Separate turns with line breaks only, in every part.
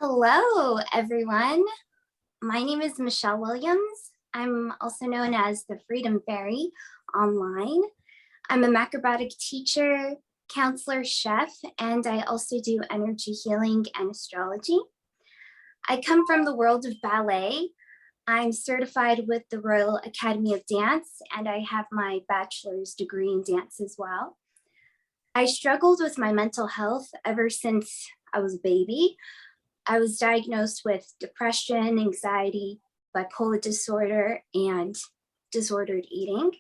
Hello, everyone. My name is Michelle Williams. I'm also known as the Freedom Fairy online. I'm a macrobiotic teacher, counselor, chef, and I also do energy healing and astrology. I come from the world of ballet. I'm certified with the Royal Academy of Dance, and I have my bachelor's degree in dance as well. I struggled with my mental health ever since I was a baby. I was diagnosed with depression, anxiety, bipolar disorder, and disordered eating.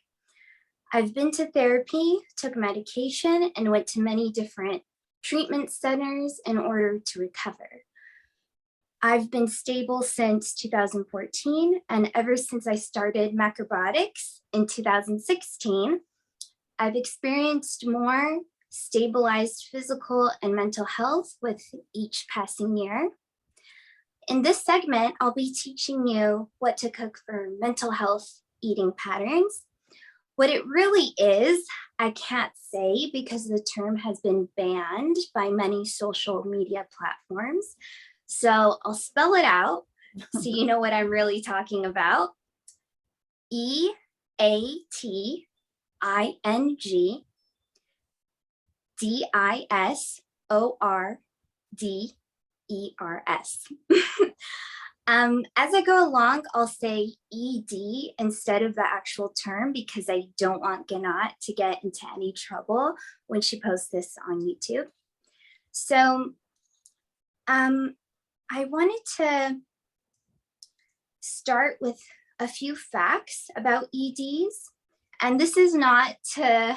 I've been to therapy, took medication, and went to many different treatment centers in order to recover. I've been stable since 2014, and ever since I started Macrobiotics in 2016, I've experienced more stabilized physical and mental health with each passing year. In this segment, I'll be teaching you what to cook for mental health eating patterns. What it really is, I can't say because the term has been banned by many social media platforms. So I'll spell it out so you know what I'm really talking about. EATINGDISORDERS. As I go along, I'll say ED instead of the actual term because I don't want Ganat to get into any trouble when she posts this on YouTube. So I wanted to start with a few facts about EDs. And this is not to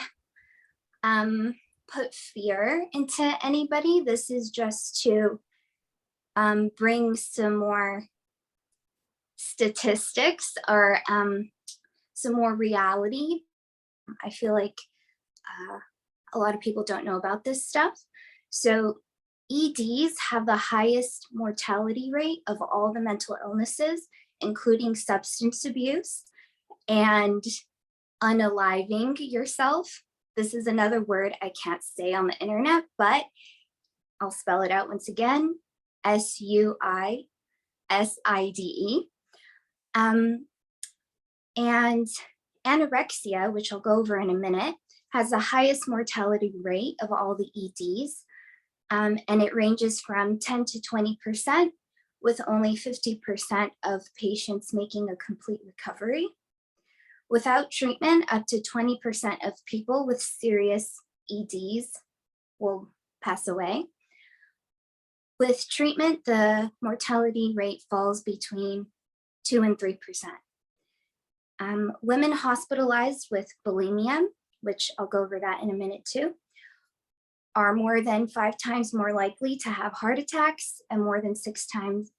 put fear into anybody. This is just to bring some more statistics or some more reality. I feel like a lot of people don't know about this stuff. So EDs have the highest mortality rate of all the mental illnesses, including substance abuse and unaliving yourself. This is another word I can't say on the internet, but I'll spell it out once again, SUICIDE. And anorexia, which I'll go over in a minute, has the highest mortality rate of all the EDs. And it ranges from 10 to 20%, with only 50% of patients making a complete recovery. Without treatment, up to 20% of people with serious EDs will pass away. With treatment, the mortality rate falls between 2 and 3%. Women hospitalized with bulimia, which I'll go over that in a minute too, are more than 5 times more likely to have heart attacks and more than 6 times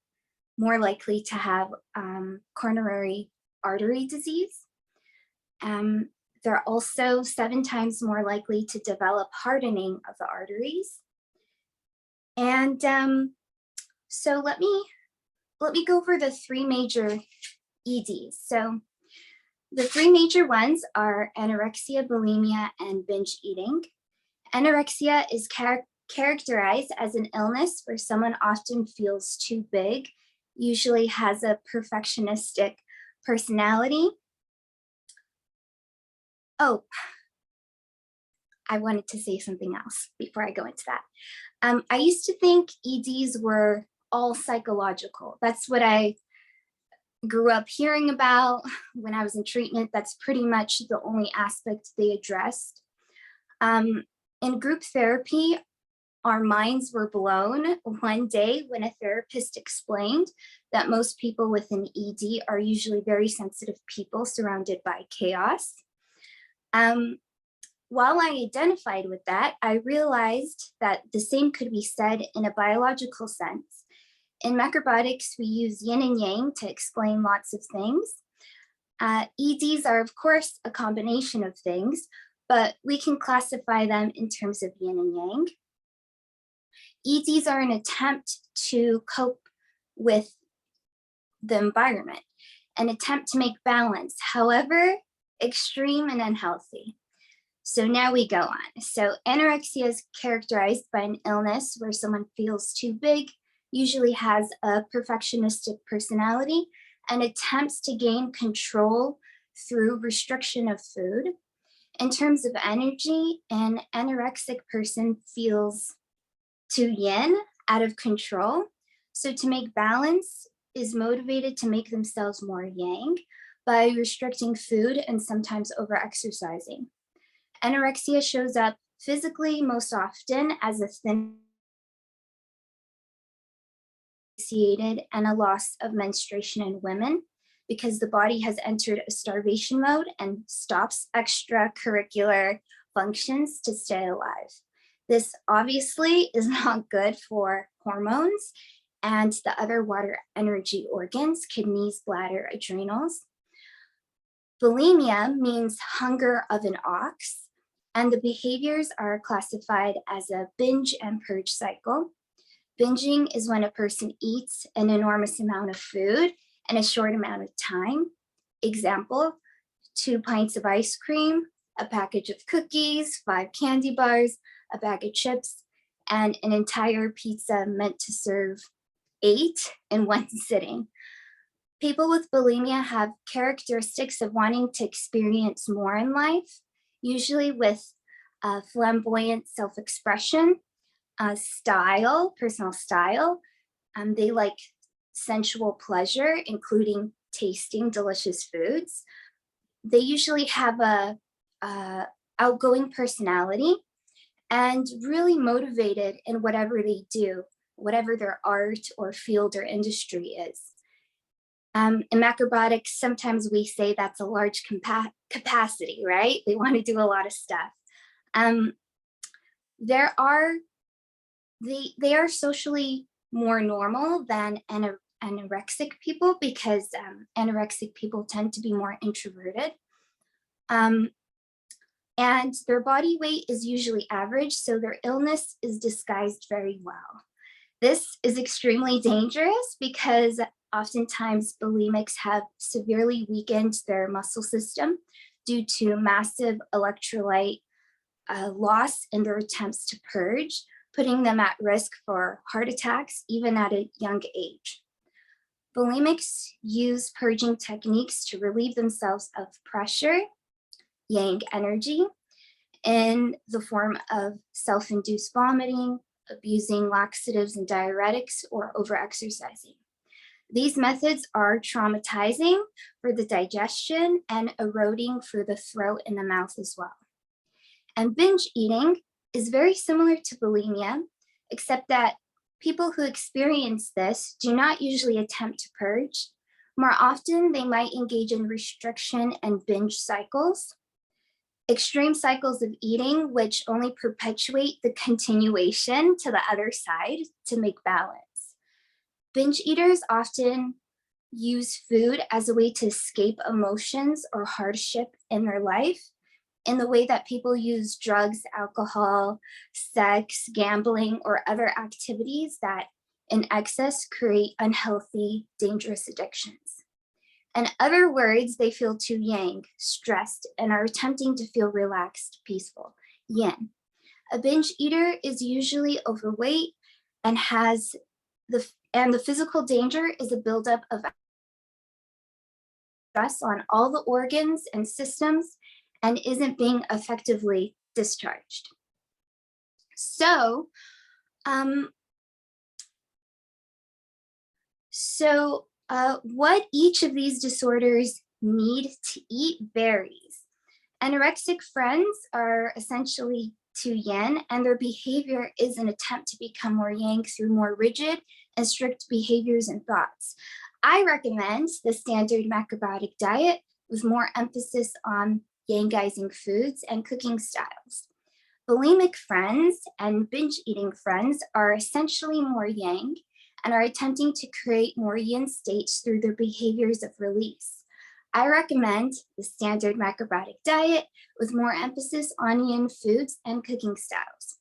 more likely to have coronary artery disease. They're also 7 times more likely to develop hardening of the arteries. And so let me go over the 3 major EDs. So the 3 major ones are anorexia, bulimia, and binge eating. Anorexia is characterized as an illness where someone often feels too big, usually has a perfectionistic personality. Oh, I wanted to say something else before I go into that. I used to think EDs were all psychological. That's what I grew up hearing about when I was in treatment. That's pretty much the only aspect they addressed. In group therapy, our minds were blown one day when a therapist explained that most people with an ED are usually very sensitive people surrounded by chaos. While I identified with that, I realized that the same could be said in a biological sense. In macrobiotics, we use yin and yang to explain lots of things. EDs are, of course, a combination of things, but we can classify them in terms of yin and yang. EDs are an attempt to cope with the environment, an attempt to make balance, however extreme and unhealthy. So now we go on. So anorexia is characterized by an illness where someone feels too big, usually has a perfectionistic personality and attempts to gain control through restriction of food. In terms of energy, an anorexic person feels too yin, out of control. So to make balance is motivated to make themselves more yang by restricting food and sometimes over-exercising. Anorexia shows up physically most often as a thin and a loss of menstruation in women because the body has entered a starvation mode and stops extracurricular functions to stay alive. This obviously is not good for hormones and the other water energy organs, kidneys, bladder, adrenals. Bulimia means hunger of an ox, and the behaviors are classified as a binge and purge cycle. Binging is when a person eats an enormous amount of food in a short amount of time. Example, 2 pints of ice cream, a package of cookies, 5 candy bars, a bag of chips, and an entire pizza meant to serve 8 in one sitting. People with bulimia have characteristics of wanting to experience more in life, usually with flamboyant self-expression, style, personal style. They like sensual pleasure, including tasting delicious foods. They usually have a outgoing personality and really motivated in whatever they do, whatever their art or field or industry is. In macrobiotics, sometimes we say that's a large capacity, right? They want to do a lot of stuff. They are socially more normal than anorexic people because anorexic people tend to be more introverted. And their body weight is usually average, so their illness is disguised very well. This is extremely dangerous because oftentimes bulimics have severely weakened their muscle system due to massive electrolyte loss in their attempts to purge, putting them at risk for heart attacks even at a young age. Bulimics use purging techniques to relieve themselves of pressure, yang energy, in the form of self-induced vomiting, abusing laxatives and diuretics, or over-exercising. These methods are traumatizing for the digestion and eroding for the throat and the mouth as well. And binge eating is very similar to bulimia, except that people who experience this do not usually attempt to purge. More often, they might engage in restriction and binge cycles, extreme cycles of eating, which only perpetuate the continuation to the other side to make balance. Binge eaters often use food as a way to escape emotions or hardship in their life, in the way that people use drugs, alcohol, sex, gambling, or other activities that in excess create unhealthy, dangerous addictions. In other words, they feel too yang, stressed, and are attempting to feel relaxed, peaceful, yin. A binge eater is usually overweight and the physical danger is a buildup of stress on all the organs and systems and isn't being effectively discharged. So, what each of these disorders need to eat varies. Anorexic friends are essentially too yin, and their behavior is an attempt to become more yang through more rigid and strict behaviors and thoughts. I recommend the standard macrobiotic diet with more emphasis on yangizing foods and cooking styles. Bulimic friends and binge eating friends are essentially more yang and are attempting to create more yin states through their behaviors of release. I recommend the standard macrobiotic diet with more emphasis on yin foods and cooking styles.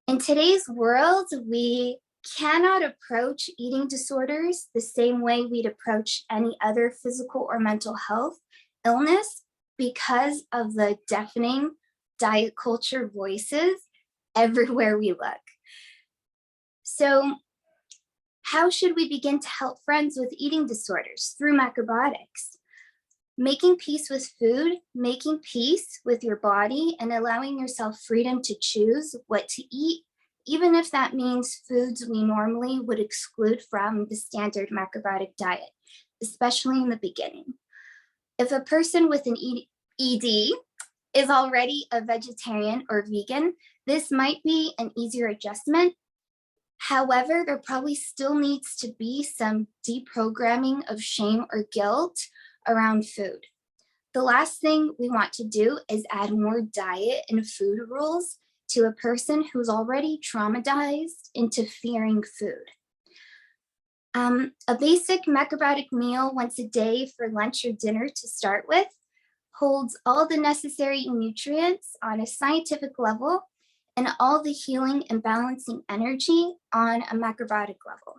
In today's world, we cannot approach eating disorders the same way we'd approach any other physical or mental health illness because of the deafening diet culture voices everywhere we look. So How should we begin to help friends with eating disorders through macrobiotics? Making peace with food, making peace with your body, and allowing yourself freedom to choose what to eat, even if that means foods we normally would exclude from the standard macrobiotic diet, especially in the beginning. If a person with an ED is already a vegetarian or vegan, this might be an easier adjustment. However, there probably still needs to be some deprogramming of shame or guilt around food. The last thing we want to do is add more diet and food rules to a person who's already traumatized into fearing food. A basic macrobiotic meal once a day for lunch or dinner to start with holds all the necessary nutrients on a scientific level and all the healing and balancing energy on a macrobiotic level.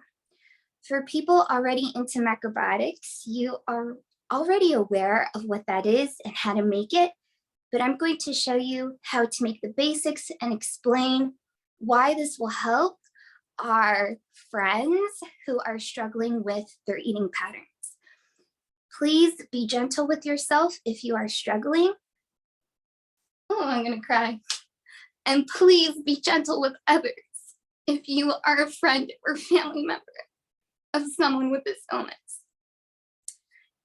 For people already into macrobiotics, you are already aware of what that is and how to make it, but I'm going to show you how to make the basics and explain why this will help our friends who are struggling with their eating patterns. Please be gentle with yourself if you are struggling. Oh, I'm gonna cry. And please be gentle with others if you are a friend or family member of someone with this illness.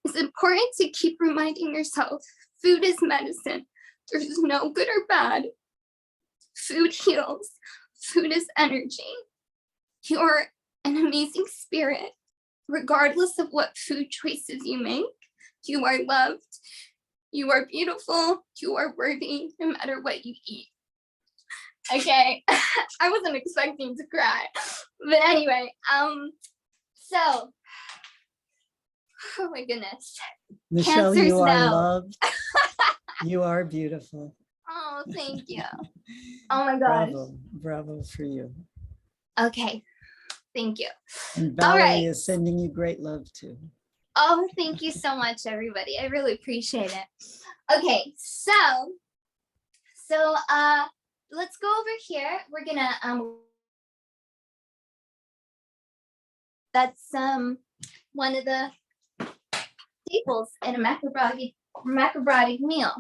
It's important to keep reminding yourself, food is medicine. There's no good or bad. Food heals. Food is energy. You're an amazing spirit. Regardless of what food choices you make, you are loved. You are beautiful. You are worthy no matter what you eat. Okay, I wasn't expecting to cry. But anyway, so, oh my goodness.
Michelle,
Cancers
you are
now.
loved. You are beautiful.
Oh, thank you. Oh my gosh.
Bravo, bravo for you.
Okay, thank you.
And
All
Valerie
right.
is sending you great love too.
Oh, thank you so much, everybody. I really appreciate it. Okay, so let's go over here. We're gonna that's one of the staples in a macrobiotic meal.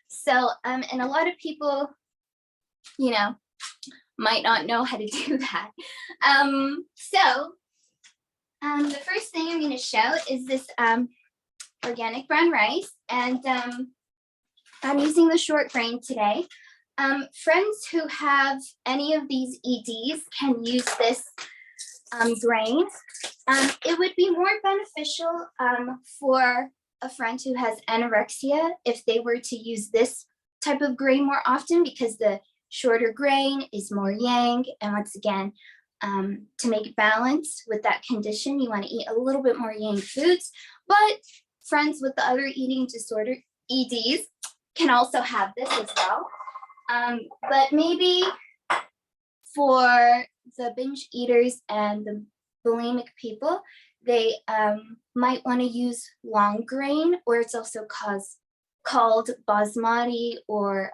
So and a lot of people, you know, might not know how to do that. The first thing I'm going to show is this organic brown rice, and I'm using the short grain today. Friends who have any of these EDs can use this grain. It would be more beneficial for a friend who has anorexia if they were to use this type of grain more often, because the shorter grain is more yang, and once again, to make balance with that condition, you want to eat a little bit more yang foods. But friends with the other eating disorder, EDs, can also have this as well. But maybe for the binge eaters and the bulimic people, they might want to use long grain, or it's also called basmati or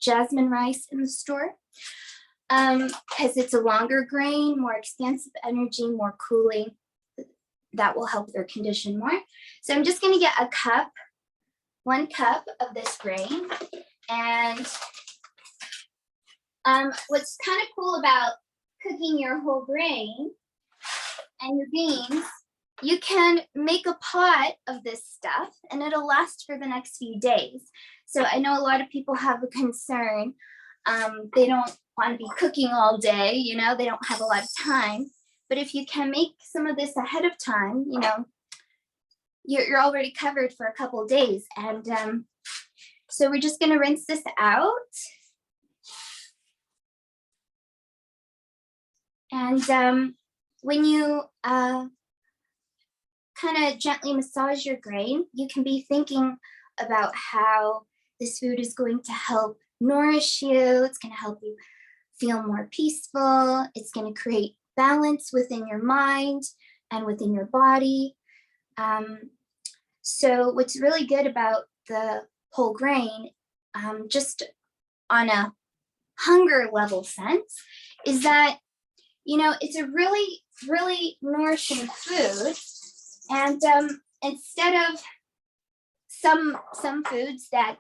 jasmine rice in the store, because it's a longer grain, more expansive energy, more cooling. That will help their condition more. So I'm just going to get 1 cup of this grain. And what's kind of cool about cooking your whole grain and your beans, you can make a pot of this stuff and it'll last for the next few days. So I know a lot of people have a concern. They don't want to be cooking all day, you know, they don't have a lot of time. But if you can make some of this ahead of time, you know, you're already covered for a couple of days. And so we're just going to rinse this out. And when you kind of gently massage your grain, you can be thinking about how this food is going to help nourish you. It's going to help you feel more peaceful. It's going to create balance within your mind and within your body. So what's really good about the whole grain, just on a hunger level sense, is that, you know, it's a really really nourishing food. And instead of some foods that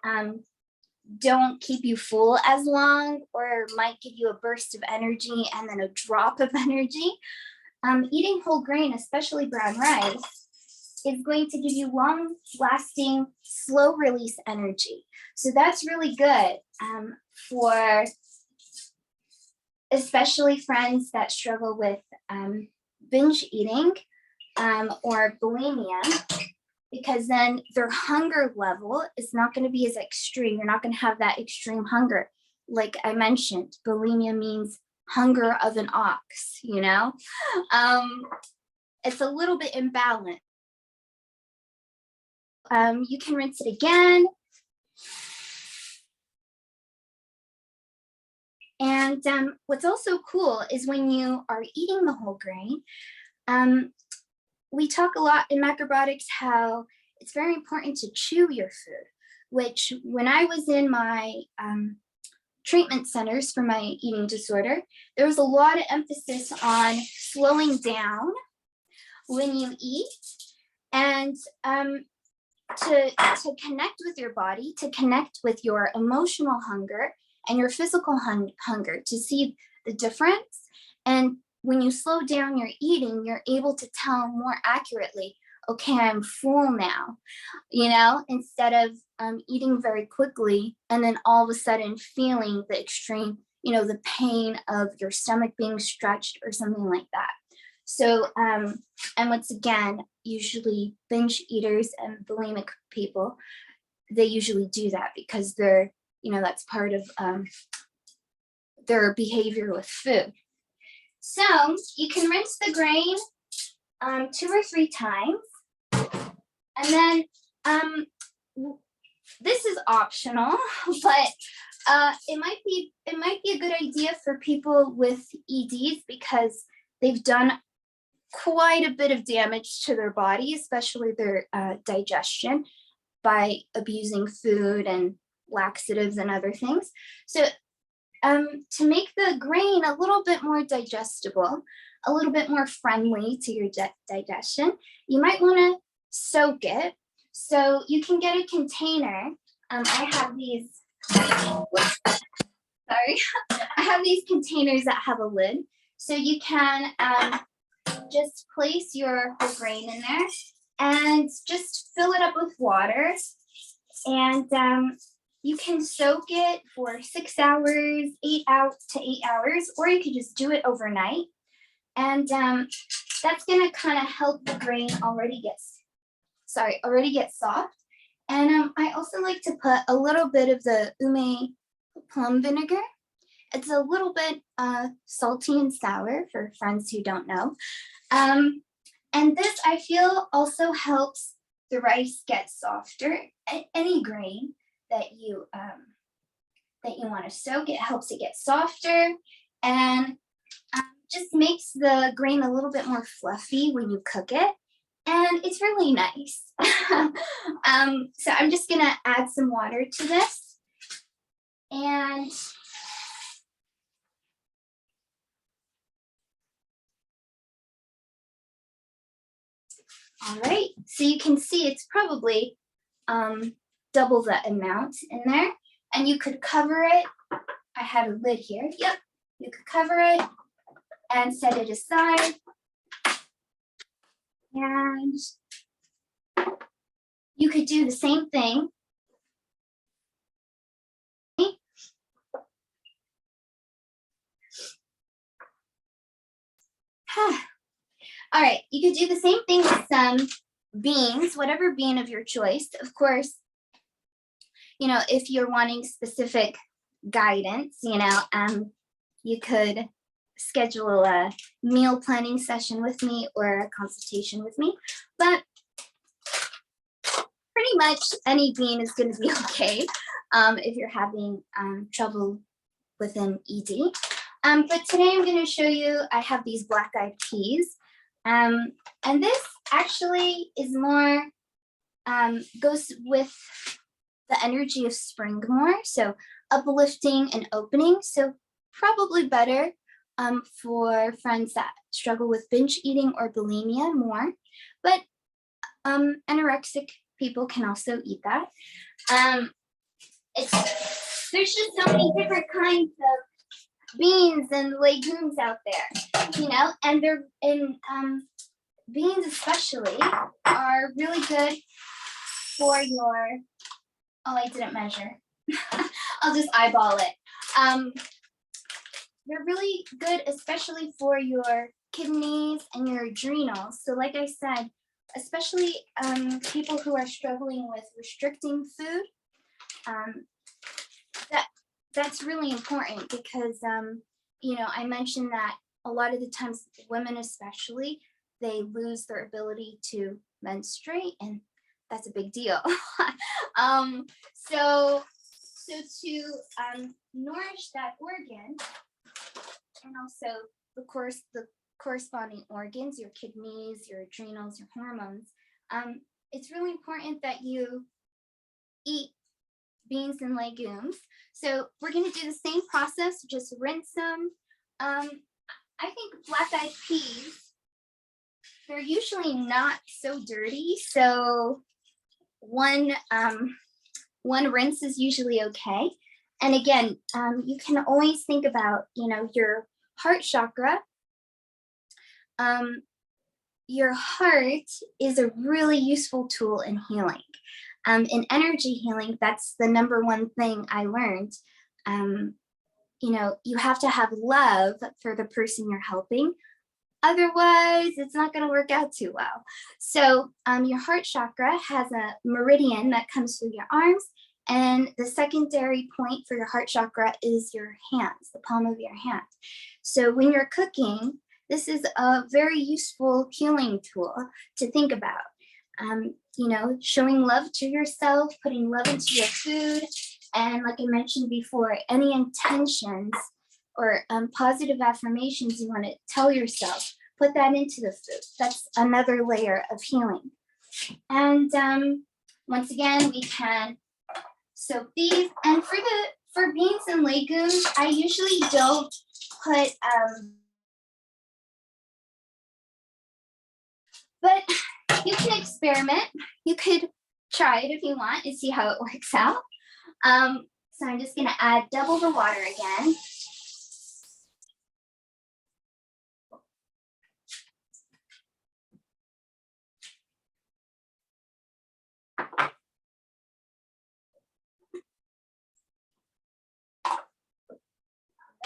don't keep you full as long or might give you a burst of energy and then a drop of energy, eating whole grain, especially brown rice, is going to give you long-lasting, slow-release energy. So that's really good for especially friends that struggle with binge eating or bulimia, because then their hunger level is not going to be as extreme. You're not going to have that extreme hunger. Like I mentioned, bulimia means hunger of an ox, you know? It's a little bit imbalanced. You can rinse it again. And what's also cool is when you are eating the whole grain, we talk a lot in macrobiotics how it's very important to chew your food, which when I was in my treatment centers for my eating disorder, there was a lot of emphasis on slowing down when you eat and to connect with your body, to connect with your emotional hunger and your physical hunger, to see the difference. And when you slow down your eating, you're able to tell more accurately, okay, I'm full now, you know, instead of eating very quickly and then all of a sudden feeling the extreme, you know, the pain of your stomach being stretched or something like that. So, and once again, usually binge eaters and bulimic people, they usually do that because they're, you know, that's part of their behavior with food. So you can rinse the grain 2 or 3 times. And then this is optional, but it might be a good idea for people with EDs because they've done quite a bit of damage to their body, especially their digestion, by abusing food and laxatives and other things. So to make the grain a little bit more digestible, a little bit more friendly to your digestion, you might want to soak it. So you can get a container. I have these, sorry, I have these containers that have a lid. So you can just place your whole grain in there and just fill it up with water. And you can soak it for 6 hours, 8 to 8 hours, or you could just do it overnight. And that's gonna kind of help the grain already get soft. And I also like to put a little bit of the ume plum vinegar. It's a little bit salty and sour for friends who don't know. And this I feel also helps the rice get softer. Any grain that you want to soak, it helps it get softer and just makes the grain a little bit more fluffy when you cook it. And it's really nice. So I'm just gonna add some water to this. And all right, so you can see it's probably double the amount in there. And you could cover it. I have a lid here. Yep, you could cover it and set it aside. And you could do the same thing. All right, you could do the same thing with some beans, whatever bean of your choice. Of course, you know, if you're wanting specific guidance, you know, you could schedule a meal planning session with me or a consultation with me. But pretty much any bean is going to be okay if you're having trouble with an ED. But today I'm going to show you, I have these black-eyed peas. And this actually is more, goes with the energy of spring more. So uplifting and opening. So probably better for friends that struggle with binge eating or bulimia more, but anorexic people can also eat that. There's just so many different kinds of beans and legumes out there, you know, and beans especially are really good for your, oh, I didn't measure. I'll just eyeball it. They're really good, especially for your kidneys and your adrenals. So like I said, especially people who are struggling with restricting food, that's really important because, you know, I mentioned that a lot of the times women especially, they lose their ability to menstruate, and that's a big deal. So to nourish that organ, and also the corresponding organs, your kidneys, your adrenals, your hormones, it's really important that you eat beans and legumes. So we're going to do the same process, just rinse them. I think black-eyed peas, they're usually not so dirty, so one rinse is usually okay. And again, you can always think about, you know, your heart chakra. Your heart is a really useful tool in healing. In energy healing, that's the number one thing I learned. You know, you have to have love for the person you're helping. Otherwise, it's not going to work out too well. So your heart chakra has a meridian that comes through your arms. And the secondary point for your heart chakra is your hands, the palm of your hand. So when you're cooking, this is a very useful healing tool to think about. You know, showing love to yourself, putting love into your food. And like I mentioned before, any intentions or positive affirmations you want to tell yourself, put that into the food. That's another layer of healing. And once again, we can soak these. And for beans and legumes, I usually don't put, but you can experiment. You could try it if you want and see how it works out. So I'm just going to add double the water again.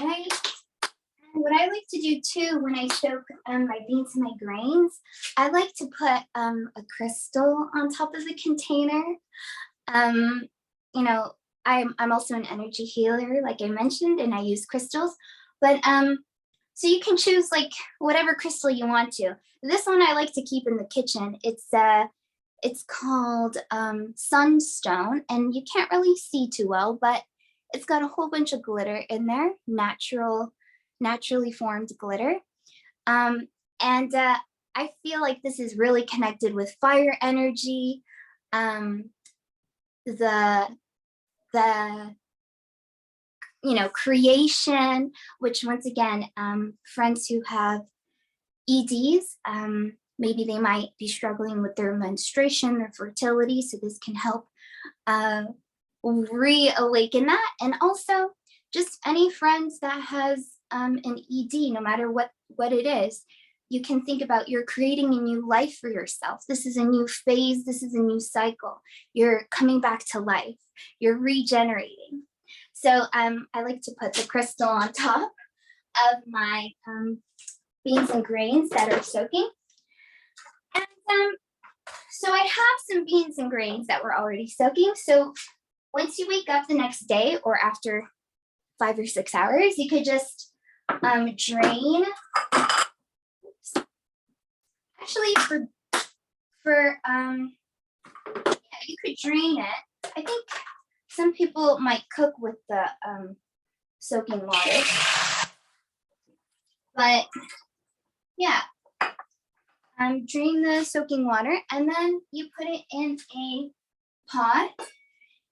Okay. And what I like to do too when I soak my beans and my grains, I like to put a crystal on top of the container. You know, I'm also an energy healer, like I mentioned, and I use crystals. But so you can choose like whatever crystal you want to. This one I like to keep in the kitchen. It's called Sunstone, and you can't really see too well, but it's got a whole bunch of glitter in there, naturally formed glitter. And I feel like this is really connected with fire energy, the you know, creation, which once again, friends who have EDs, maybe they might be struggling with their menstruation, their fertility, so this can help reawaken that. And also just any friends that has an ED, no matter what it is, you can think about you're creating a new life for yourself. This is a new phase. This is a new cycle. You're coming back to life. You're regenerating. So I like to put the crystal on top of my beans and grains that are soaking. And so I have some beans and grains that were already soaking. So once you wake up the next day or after 5 or 6 hours, you could just drain. Actually, yeah, you could drain it. I think some people might cook with the soaking water, but yeah, drain the soaking water and then you put it in a pot.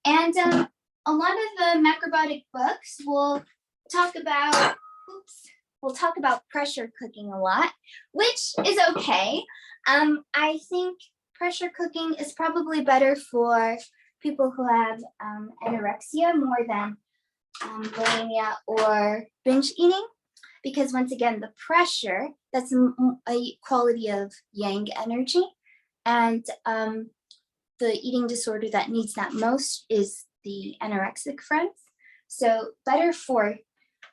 And a lot of the macrobiotic books will talk about, oops, we'll talk about pressure cooking a lot, which is okay. I think pressure cooking is probably better for people who have anorexia more than bulimia or binge eating, because once again, the pressure, that's a quality of yang energy, and the eating disorder that needs that most is the anorexic friends. So better for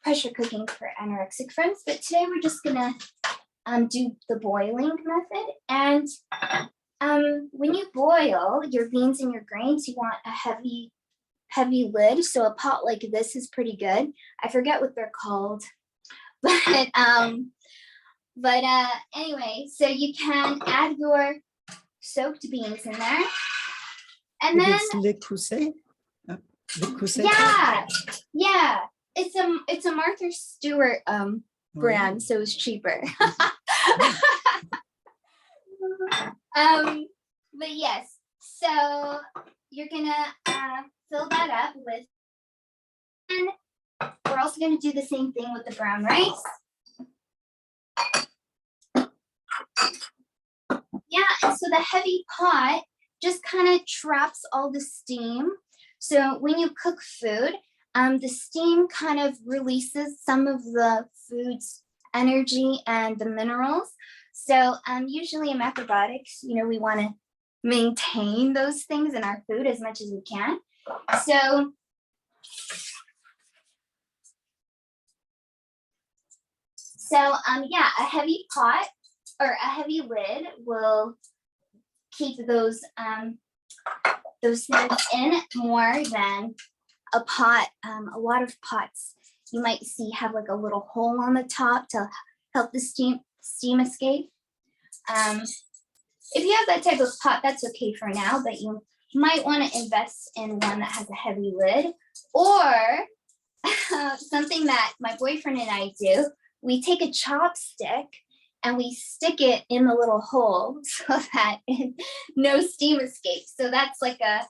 pressure cooking for anorexic friends. But today we're just gonna do the boiling method. And when you boil your beans and your grains, you want a heavy lid. So a pot like this is pretty good. I forget what they're called, but anyway, so you can add your soaked beans in there. And then
Le Creuset? Le Creuset?
Yeah. It's a Martha Stewart brand, so it's cheaper. But yes, so you're gonna fill that up with, and we're also gonna do the same thing with the brown rice. Yeah, and so the heavy pot just kind of traps all the steam. So when you cook food, the steam kind of releases some of the food's energy and the minerals. So usually in macrobiotics, we want to maintain those things in our food as much as we can. So yeah, a heavy pot or a heavy lid will keep those things in more than a pot. A lot of pots you might see have like a little hole on the top to help the steam escape. If you have that type of pot, that's okay for now, but you might want to invest in one that has a heavy lid, or something that my boyfriend and I do. We take a chopstick and we stick it in the little hole so that no steam escapes. So that's like a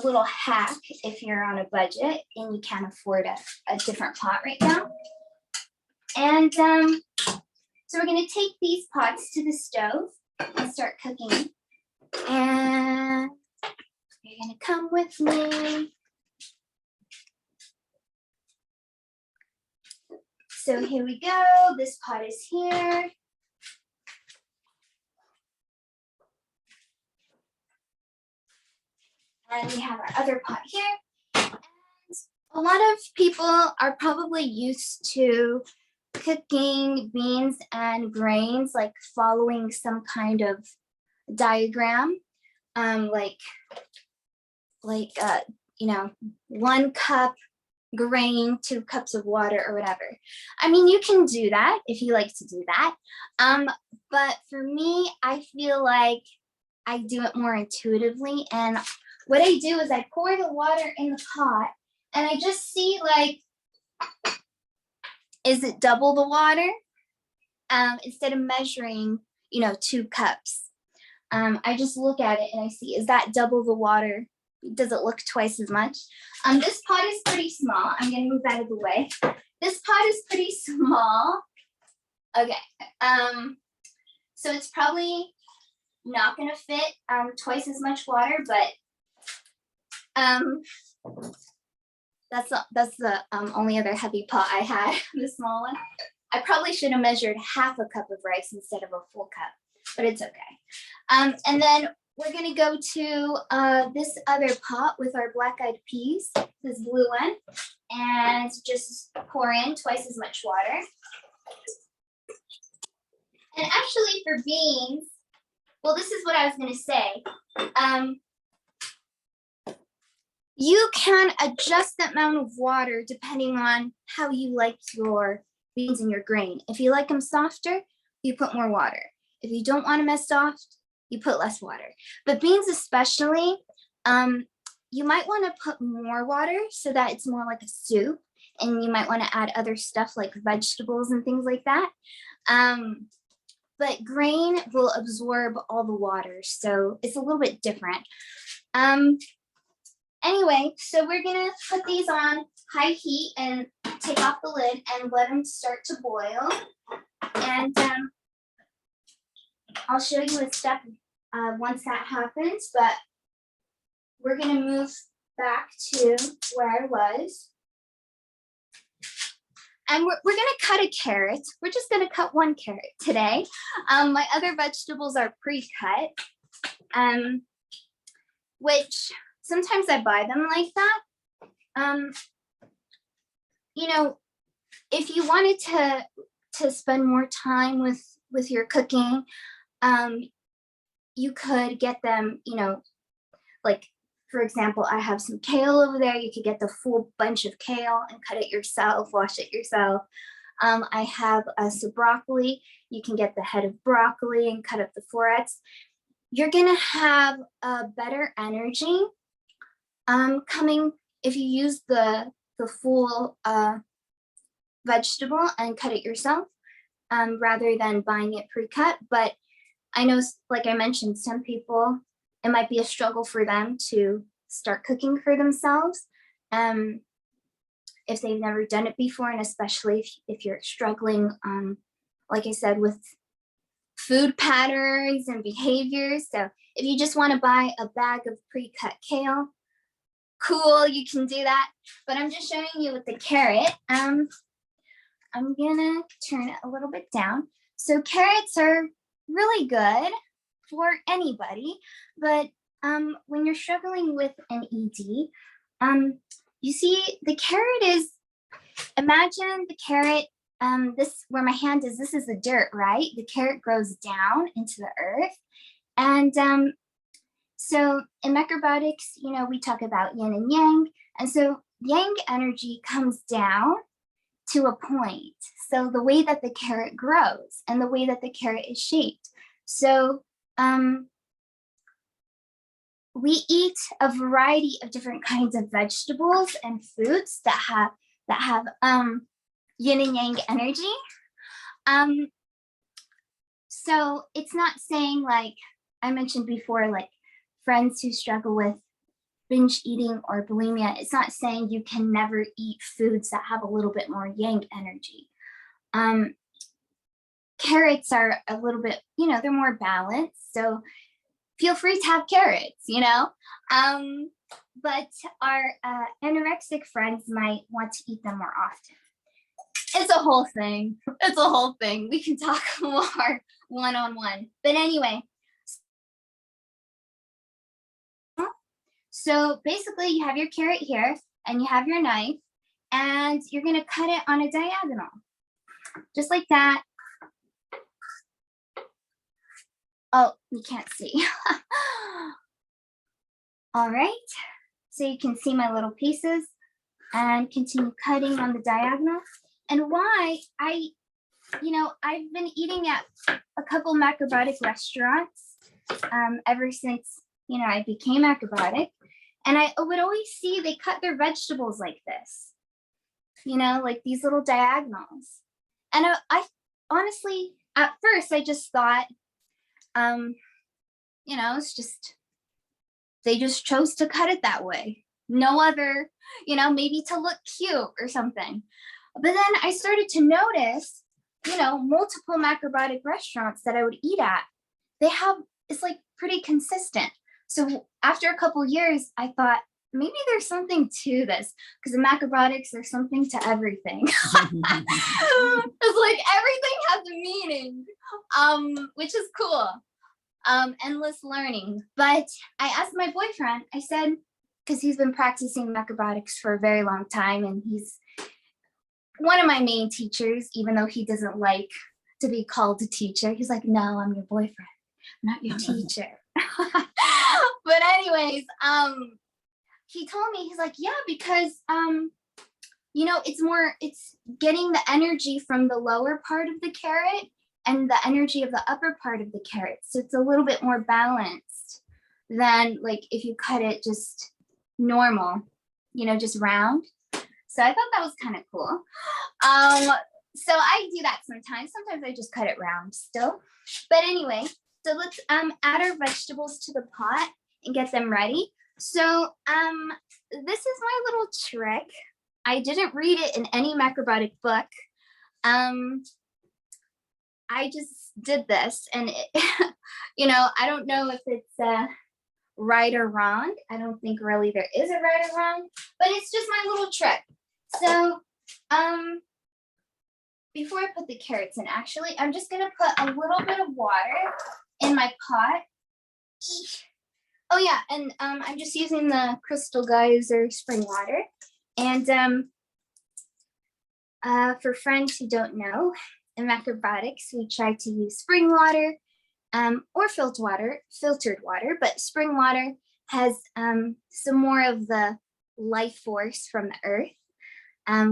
little hack if you're on a budget and you can't afford a different pot right now. And so we're gonna take these pots to the stove and start cooking. And you're gonna come with me. So here we go, this pot is here. And we have our other pot here. And a lot of people are probably used to cooking beans and grains, like following some kind of diagram, like 1 cup grain, 2 cups of water, or whatever. I mean, you can do that if you like to do that. But for me, I feel like I do it more intuitively. And what I do is I pour the water in the pot and I just see, like, is it double the water? Instead of measuring, 2 cups. I just look at it and I see, is that double the water? Does it look twice as much? This pot is pretty small. I'm gonna move out of the way. This pot is pretty small. Okay, so it's probably not gonna fit twice as much water, but that's the only other heavy pot I had, the small one. I probably should have measured half a cup of rice instead of a full cup, but it's okay. And then we're gonna go to this other pot with our black-eyed peas, this blue one, and just pour in twice as much water. And actually for beans, well, this is what I was gonna say. You can adjust the amount of water depending on how you like your beans and your grain. If you like them softer, you put more water. If you don't want them as soft, you put less water. But beans especially, you might want to put more water so that it's more like a soup, and you might want to add other stuff like vegetables and things like that. But grain will absorb all the water, so it's a little bit different. Anyway, so we're gonna put these on high heat and take off the lid and let them start to boil. And I'll show you a step once that happens, but we're gonna move back to where I was. And we're gonna cut a carrot. We're just gonna cut one carrot today. My other vegetables are pre-cut, which sometimes I buy them like that. You know, if you wanted to spend more time with your cooking, you could get them, you know, like, for example, I have some kale over there. You could get the full bunch of kale and cut it yourself, wash it yourself. I have some broccoli. You can get the head of broccoli and cut up the florets. You're gonna have a better energy coming if you use the full vegetable and cut it yourself rather than buying it pre-cut. But I know, like I mentioned, some people, it might be a struggle for them to start cooking for themselves if they've never done it before, and especially if you're struggling, like I said, with food patterns and behaviors. So if you just want to buy a bag of pre-cut kale, cool, you can do that. But I'm just showing you with the carrot. I'm gonna turn it a little bit down. So carrots are really good for anybody, but when you're struggling with an ED, you see the carrot is, imagine the carrot, this where my hand is, this is the dirt, right? The carrot grows down into the earth. And so in macrobiotics, you know, we talk about yin and yang. And so yang energy comes down to a point. So the way that the carrot grows and the way that the carrot is shaped. So we eat a variety of different kinds of vegetables and fruits that have yin and yang energy. So it's not saying, like I mentioned before, like friends who struggle with binge eating or bulimia, it's not saying you can never eat foods that have a little bit more yang energy. Carrots are a little bit, you know, they're more balanced. So feel free to have carrots, you know. But our anorexic friends might want to eat them more often. It's a whole thing. It's a whole thing. We can talk more one-on-one. But anyway, so basically you have your carrot here and you have your knife and you're gonna cut it on a diagonal, just like that. Oh, you can't see. All right, so you can see my little pieces and continue cutting on the diagonal. And why I've been eating at a couple macrobiotic restaurants ever since, you know, I became macrobiotic. And I would always see they cut their vegetables like this, you know, like these little diagonals. And I honestly, at first, I just thought, you know, it's just, they just chose to cut it that way. No other, you know, maybe to look cute or something. But then I started to notice, you know, multiple macrobiotic restaurants that I would eat at, it's like pretty consistent. So after a couple years, I thought maybe there's something to this, because in macrobiotics, there's something to everything. It's like everything has a meaning, which is cool. Endless learning. But I asked my boyfriend, I said, because he's been practicing macrobiotics for a very long time, and he's one of my main teachers, even though he doesn't like to be called a teacher. He's like, no, I'm your boyfriend, not your teacher. But anyways, he told me, he's like, yeah, because you know, it's getting the energy from the lower part of the carrot and the energy of the upper part of the carrot. So it's a little bit more balanced than like if you cut it just normal, you know, just round. So I thought that was kind of cool. So I do that sometimes. Sometimes I just cut it round still. But anyway, so let's add our vegetables to the pot and get them ready. So this is my little trick. I didn't read it in any macrobiotic book. I just did this, and it, I don't know if it's right or wrong. I don't think really there is a right or wrong, but it's just my little trick. So before I put the carrots in, actually, I'm just gonna put a little bit of water in my pot. Oh yeah, and I'm just using the Crystal Geyser spring water. And for friends who don't know, in Macrobiotics, we try to use spring water or filtered water, but spring water has some more of the life force from the earth,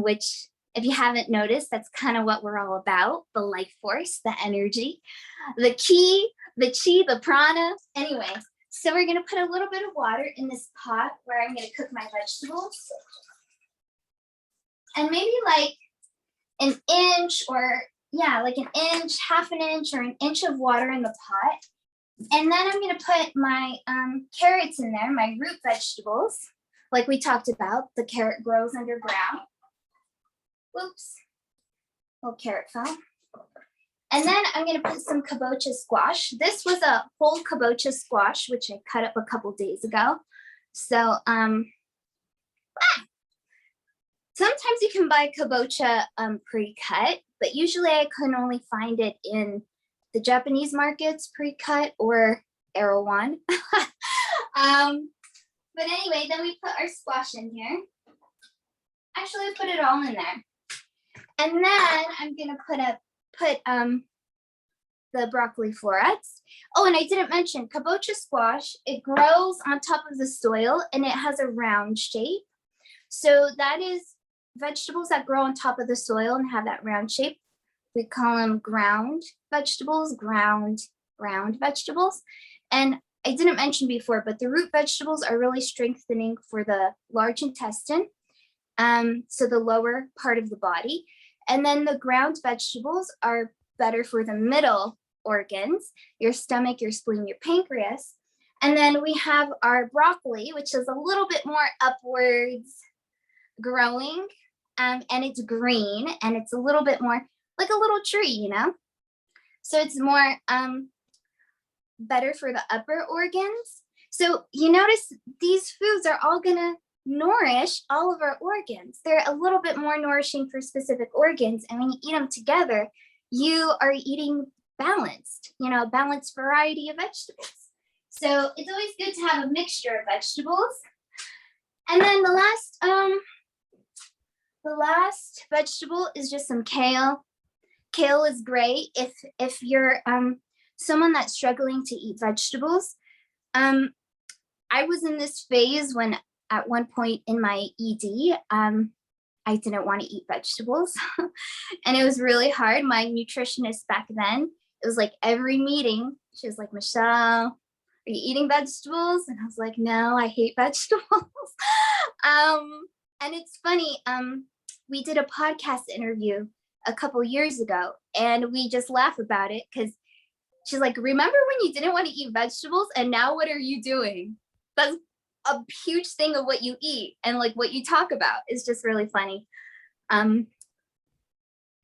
which, if you haven't noticed, that's kind of what we're all about, the life force, the energy, the ki, the prana. Anyway, so we're gonna put a little bit of water in this pot where I'm gonna cook my vegetables. And maybe like an inch or, like an inch, half an inch or an inch of water in the pot. And then I'm gonna put my carrots in there, my root vegetables. Like we talked about, the carrot grows underground. Whoops, little carrot fell. And then I'm gonna put some kabocha squash. This was a whole kabocha squash, which I cut up a couple days ago. So sometimes you can buy kabocha pre-cut, but usually I can only find it in the Japanese markets pre-cut or Erewhon. But anyway, then we put our squash in here. Actually, I put it all in there. And then I'm gonna put the broccoli florets. Oh, and I didn't mention kabocha squash. It grows on top of the soil and it has a round shape. So that is vegetables that grow on top of the soil and have that round shape. We call them ground vegetables, ground vegetables. And I didn't mention before, but the root vegetables are really strengthening for the large intestine, so the lower part of the body. And then the ground vegetables are better for the middle organs, your stomach, your spleen, your pancreas. And then we have our broccoli, which is a little bit more upwards growing, and it's green, and it's a little bit more like a little tree, So it's more better for the upper organs. So you notice these foods are all gonna nourish all of our organs. They're a little bit more nourishing for specific organs, and when you eat them together, you are eating balanced, a balanced variety of vegetables. So it's always good to have a mixture of vegetables. And then the last vegetable is just some kale. Kale is great if you're someone that's struggling to eat vegetables. I was in this phase when at one point in my ED, I didn't want to eat vegetables and it was really hard. My nutritionist back then, it was like every meeting, she was like, Michelle, are you eating vegetables? And I was like, no, I hate vegetables. And it's funny, we did a podcast interview a couple years ago and we just laugh about it because she's like, remember when you didn't want to eat vegetables and now what are you doing? That's a huge thing of what you eat and like what you talk about is just really funny.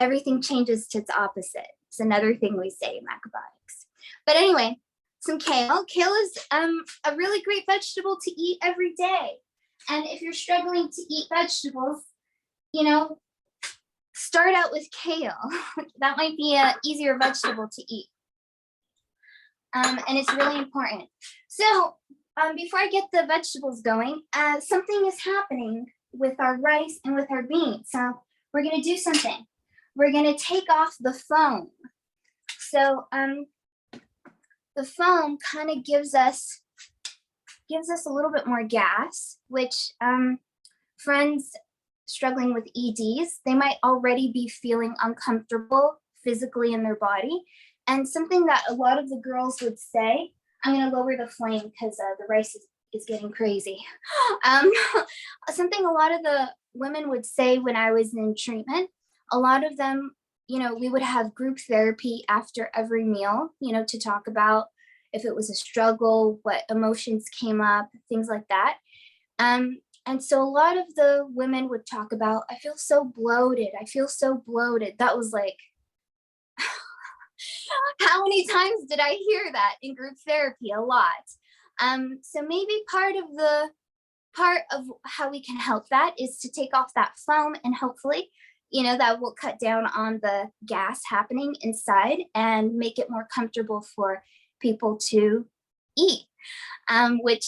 Everything changes to its opposite. It's another thing we say in macrobiotics. But anyway, some kale. Kale is a really great vegetable to eat every day. And if you're struggling to eat vegetables, start out with kale. That might be an easier vegetable to eat. And it's really important. So before I get the vegetables going, something is happening with our rice and with our beans. So we're gonna do something. We're gonna take off the foam. So the foam kind of gives us a little bit more gas, which friends struggling with EDs, they might already be feeling uncomfortable physically in their body. And something that a lot of the girls would say, I'm going to lower the flame because the rice is getting crazy. Something a lot of the women would say when I was in treatment, a lot of them, we would have group therapy after every meal, to talk about if it was a struggle, what emotions came up, things like that. And so a lot of the women would talk about, I feel so bloated. I feel so bloated. That was like, how many times did I hear that in group therapy? A lot. So maybe part of how we can help that is to take off that foam, and hopefully, that will cut down on the gas happening inside and make it more comfortable for people to eat, which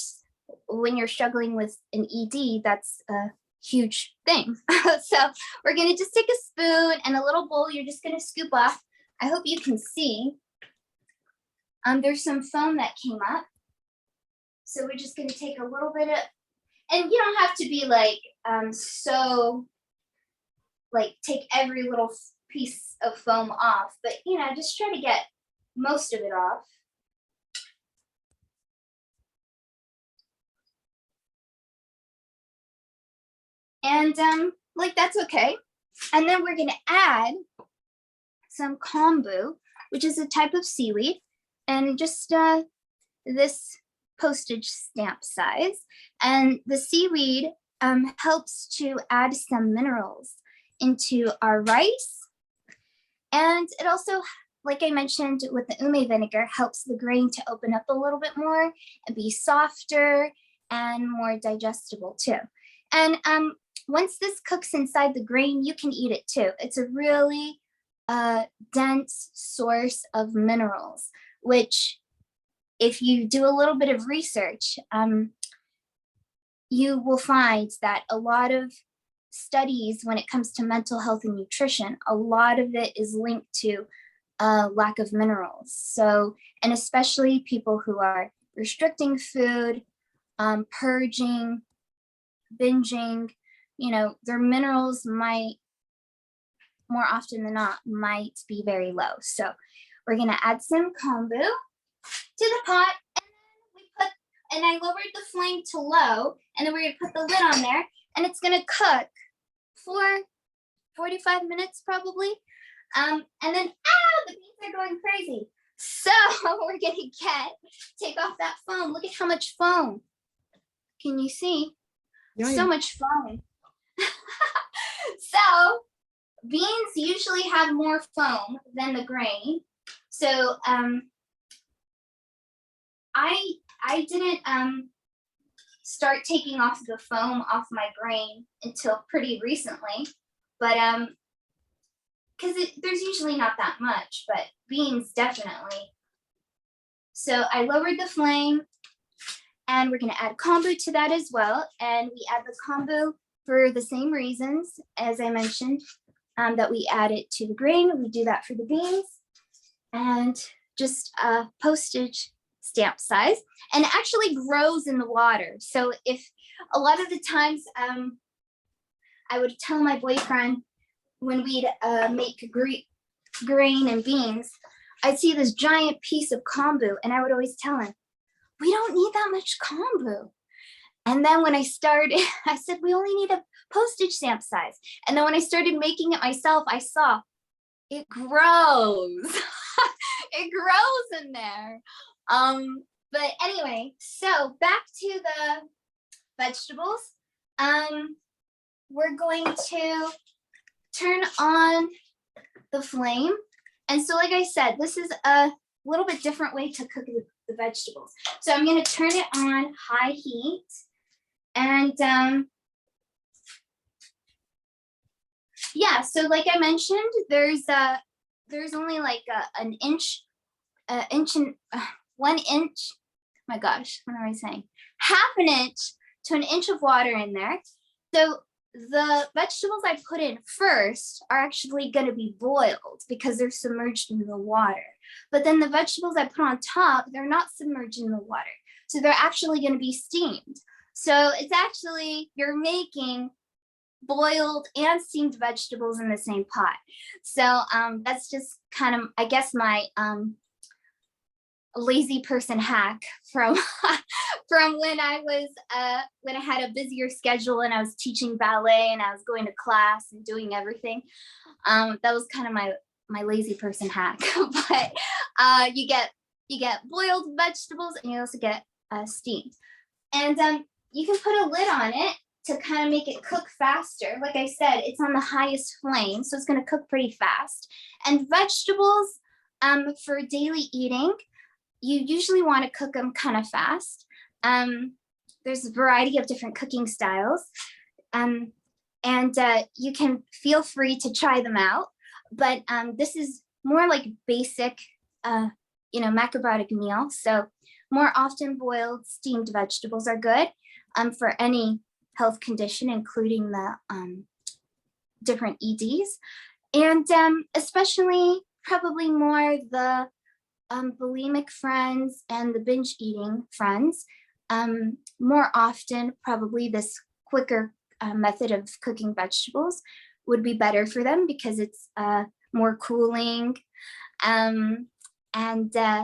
when you're struggling with an ED, that's a huge thing. So we're going to just take a spoon and a little bowl. You're just going to scoop off. I hope you can see. There's some foam that came up. So we're just going to take a little bit of, and you don't have to be like, take every little piece of foam off, but just try to get most of it off. And that's okay. And then we're going to add some kombu, which is a type of seaweed, and just this postage stamp size. And the seaweed helps to add some minerals into our rice. And it also, like I mentioned with the ume vinegar, helps the grain to open up a little bit more and be softer and more digestible too. And once this cooks inside the grain, you can eat it too. It's a really dense source of minerals, which if you do a little bit of research, you will find that a lot of studies when it comes to mental health and nutrition, a lot of it is linked to lack of minerals. So, and especially people who are restricting food, purging, binging, their minerals might, more often than not, might be very low. So we're gonna add some kombu to the pot, and I lowered the flame to low, and then we're gonna put the lid on there, and it's gonna cook for 45 minutes probably. And then, the beans are going crazy. So we're gonna take off that foam. Look at how much foam. Can you see?
Yeah,
so much foam. So beans usually have more foam than the grain. So I didn't start taking off the foam off my grain until pretty recently, but because there's usually not that much, but beans definitely. So I lowered the flame, and we're going to add kombu to that as well. And we add the kombu for the same reasons as I mentioned, that we add it to the grain. We do that for the beans, and just a postage stamp size, and it actually grows in the water. So if a lot of the times I would tell my boyfriend when we'd make grain and beans, I'd see this giant piece of kombu, and I would always tell him, we don't need that much kombu. And then when I started, I said, we only need a postage stamp size. And then when I started making it myself, I saw it grows. It grows in there. But anyway, so back to the vegetables. We're going to turn on the flame. And so like I said, this is a little bit different way to cook the vegetables. So I'm going to turn it on high heat. And yeah, so like I mentioned, there's only like an inch, and 1 inch, my gosh, what am I saying? Half an inch to an inch of water in there. So the vegetables I put in first are actually going to be boiled because they're submerged in the water. But then the vegetables I put on top, they're not submerged in the water. So they're actually going to be steamed. So it's actually, you're making boiled and steamed vegetables in the same pot. So that's just kind of, I guess, my lazy person hack from from when I had a busier schedule and I was teaching ballet and I was going to class and doing everything. That was kind of my lazy person hack. But you get boiled vegetables and you also get steamed. And you can put a lid on it to kind of make it cook faster. Like I said, it's on the highest flame, so it's going to cook pretty fast. And vegetables, for daily eating, you usually want to cook them kind of fast. There's a variety of different cooking styles, and you can feel free to try them out. But this is more like basic, macrobiotic meal. So more often boiled, steamed vegetables are good for any health condition, including the different EDs, and especially probably more the bulimic friends and the binge eating friends. More often, probably this quicker method of cooking vegetables would be better for them because it's more cooling, and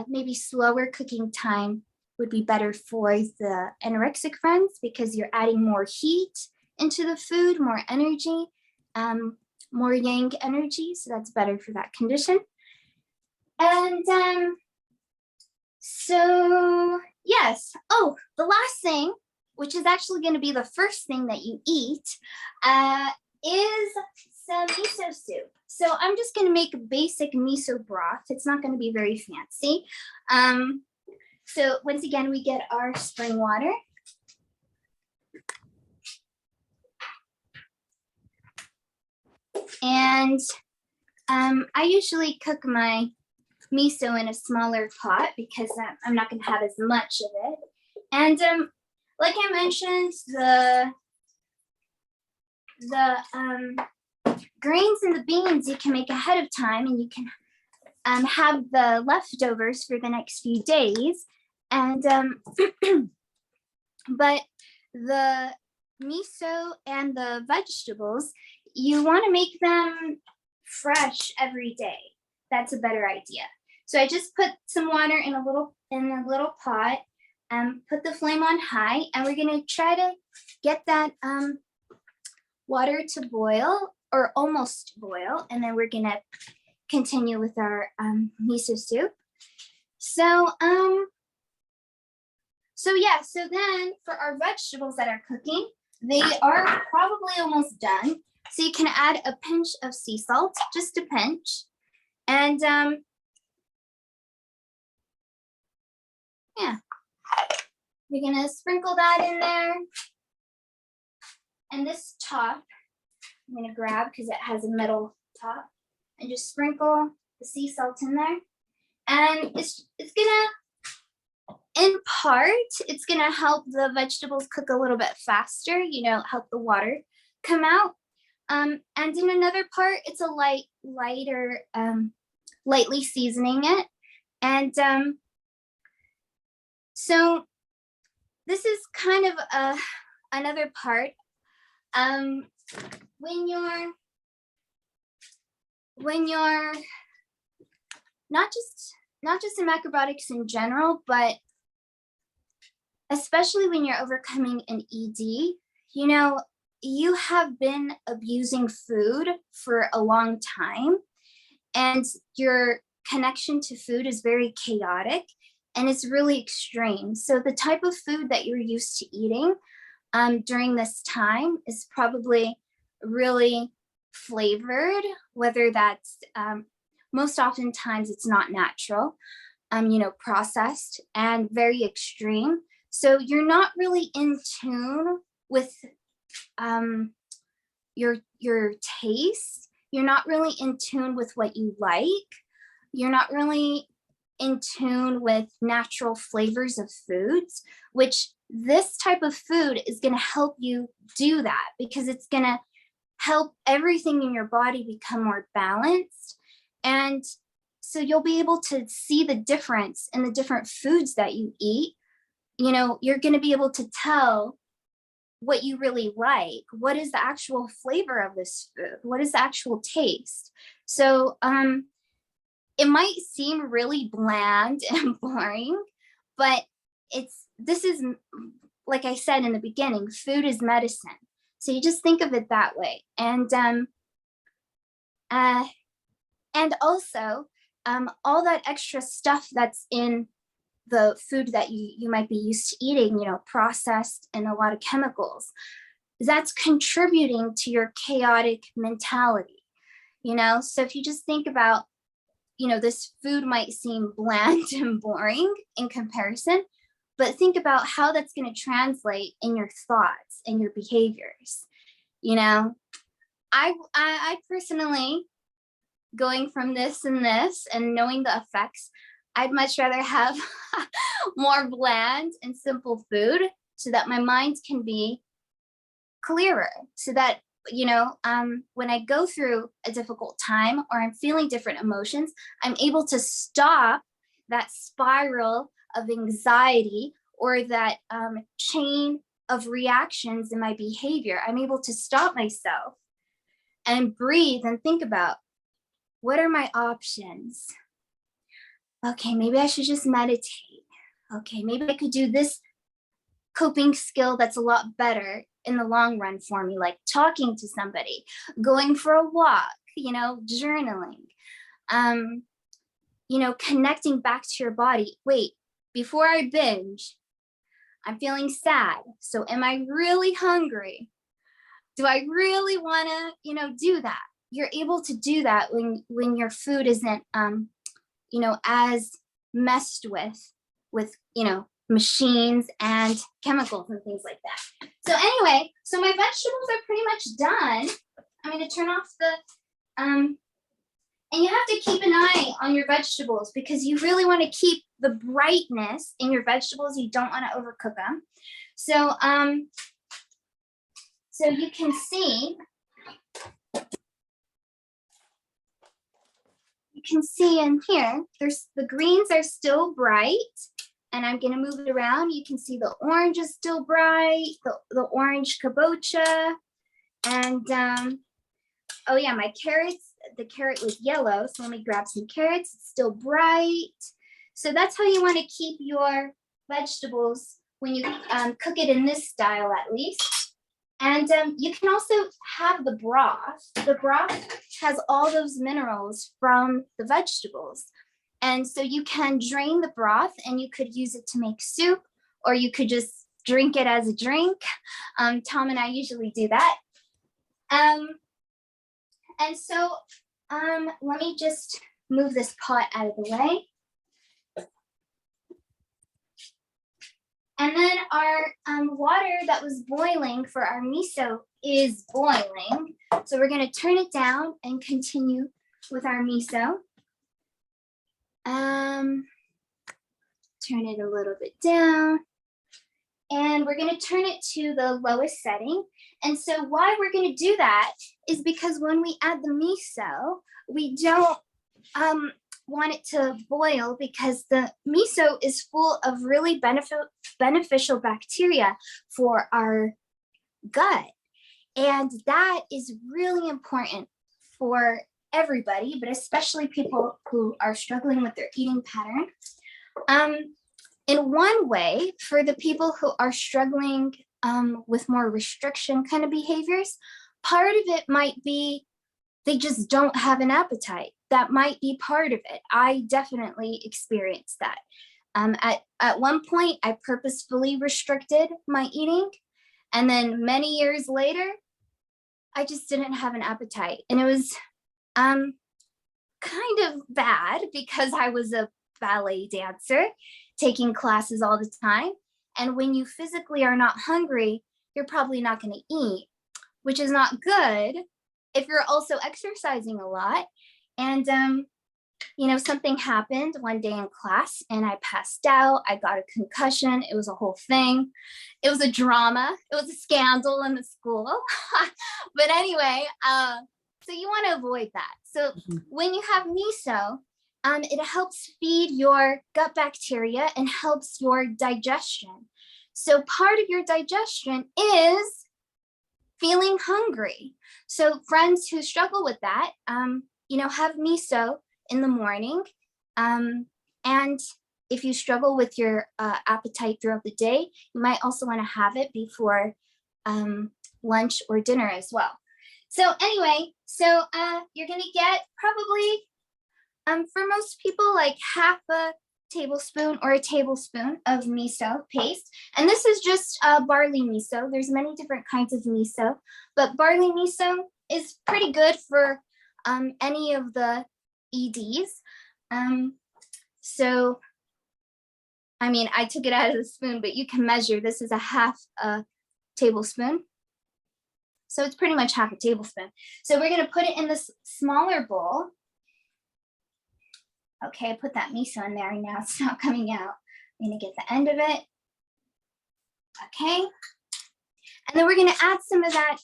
maybe slower cooking time would be better for the anorexic friends because you're adding more heat into the food, more energy, more yang energy. So that's better for that condition. And so yes. Oh, the last thing, which is actually going to be the first thing that you eat, is some miso soup. So I'm just going to make a basic miso broth. It's not going to be very fancy. So once again, we get our spring water. And I usually cook my miso in a smaller pot because I'm not going to have as much of it. And like I mentioned, the grains and the beans you can make ahead of time, and you can have the leftovers for the next few days. And but the miso and the vegetables, you want to make them fresh every day. That's a better idea. So I just put some water in a little pot, put the flame on high, and we're gonna try to get that water to boil or almost boil, and then we're gonna continue with our miso soup. So so then for our vegetables that are cooking, they are probably almost done. So you can add a pinch of sea salt, just a pinch. And yeah, we're gonna sprinkle that in there. And this top, I'm gonna grab because it has a metal top, and just sprinkle the sea salt in there. And it's gonna, in part, it's gonna help the vegetables cook a little bit faster, help the water come out. And in another part, it's a lighter, lightly seasoning it. And so this is kind of another part. When you're not just in macrobiotics in general, but especially when you're overcoming an ED, you have been abusing food for a long time, and your connection to food is very chaotic and it's really extreme. So the type of food that you're used to eating during this time is probably really flavored, whether that's most oftentimes it's not natural, processed and very extreme. So you're not really in tune with your taste. You're not really in tune with what you like. You're not really in tune with natural flavors of foods, which this type of food is going to help you do that, because it's going to help everything in your body become more balanced. And so you'll be able to see the difference in the different foods that you eat. You're going to be able to tell what you really like. What is the actual flavor of this food? What is the actual taste? So it might seem really bland and boring, but this is, like I said in the beginning, food is medicine. So you just think of it that way. And also all that extra stuff that's in the food that you might be used to eating, processed and a lot of chemicals, that's contributing to your chaotic mentality, you know? So if you just think about, you know, this food might seem bland and boring in comparison, but think about how that's going to translate in your thoughts and your behaviors. You know, I personally, going from this and knowing the effects, I'd much rather have more bland and simple food so that my mind can be clearer, so that, you know, when I go through a difficult time or I'm feeling different emotions, I'm able to stop that spiral of anxiety or that chain of reactions in my behavior. I'm able to stop myself and breathe and think about, what are my options? Okay, maybe I should just meditate. Okay, maybe I could do this coping skill that's a lot better in the long run for me, like talking to somebody, going for a walk, you know, journaling, you know, connecting back to your body. Wait, before I binge, I'm feeling sad. So am I really hungry? Do I really want to, you know, do that? You're able to do that when your food isn't, you know, as messed with, you know, machines and chemicals and things like that. So anyway, so my vegetables are pretty much done. I'm going to turn off the, and you have to keep an eye on your vegetables because you really want to keep the brightness in your vegetables. You don't want to overcook them. So, so you can see, in here, there's the greens are still bright. And I'm gonna move it around. You can see the orange is still bright, the orange kabocha. And oh yeah, my carrots, the carrot was yellow. So let me grab some carrots, it's still bright. So that's how you wanna keep your vegetables when you cook it in this style at least. And you can also have the broth. The broth has all those minerals from the vegetables. And so you can drain the broth and you could use it to make soup, or you could just drink it as a drink. Tom and I usually do that. And so let me just move this pot out of the way. And then our water that was boiling for our miso is boiling. So we're going to turn it down and continue with our miso. Turn it a little bit down. And we're going to turn it to the lowest setting. And so why we're going to do that is because when we add the miso, we don't want it to boil because the miso is full of really beneficial bacteria for our gut. And that is really important for everybody, but especially people who are struggling with their eating pattern. In one way, for the people who are struggling with more restriction kind of behaviors, part of it might be they just don't have an appetite. That might be part of it. I definitely experienced that. At one point, I purposefully restricted my eating. And then many years later, I just didn't have an appetite. And it was kind of bad because I was a ballet dancer taking classes all the time. And when you physically are not hungry, you're probably not going to eat, which is not good if you're also exercising a lot. And, you know, something happened one day in class and I passed out. I got a concussion. It was a whole thing. It was a drama. It was a scandal in the school. But anyway, so you want to avoid that. So when you have miso, it helps feed your gut bacteria and helps your digestion. So part of your digestion is feeling hungry. So friends who struggle with that, you know, have miso in the morning. And if you struggle with your appetite throughout the day, you might also want to have it before lunch or dinner as well. So anyway, so you're going to get probably, for most people, like half a tablespoon or a tablespoon of miso paste. And this is just barley miso. There's many different kinds of miso, but barley miso is pretty good for any of the EDs. So, I mean, I took it out of the spoon, but you can measure. This is a half a tablespoon. So it's pretty much half a tablespoon. So we're gonna put it in this smaller bowl. Okay, I put that miso in there and now it's not coming out. I'm gonna get the end of it. Okay. And then we're gonna add some of that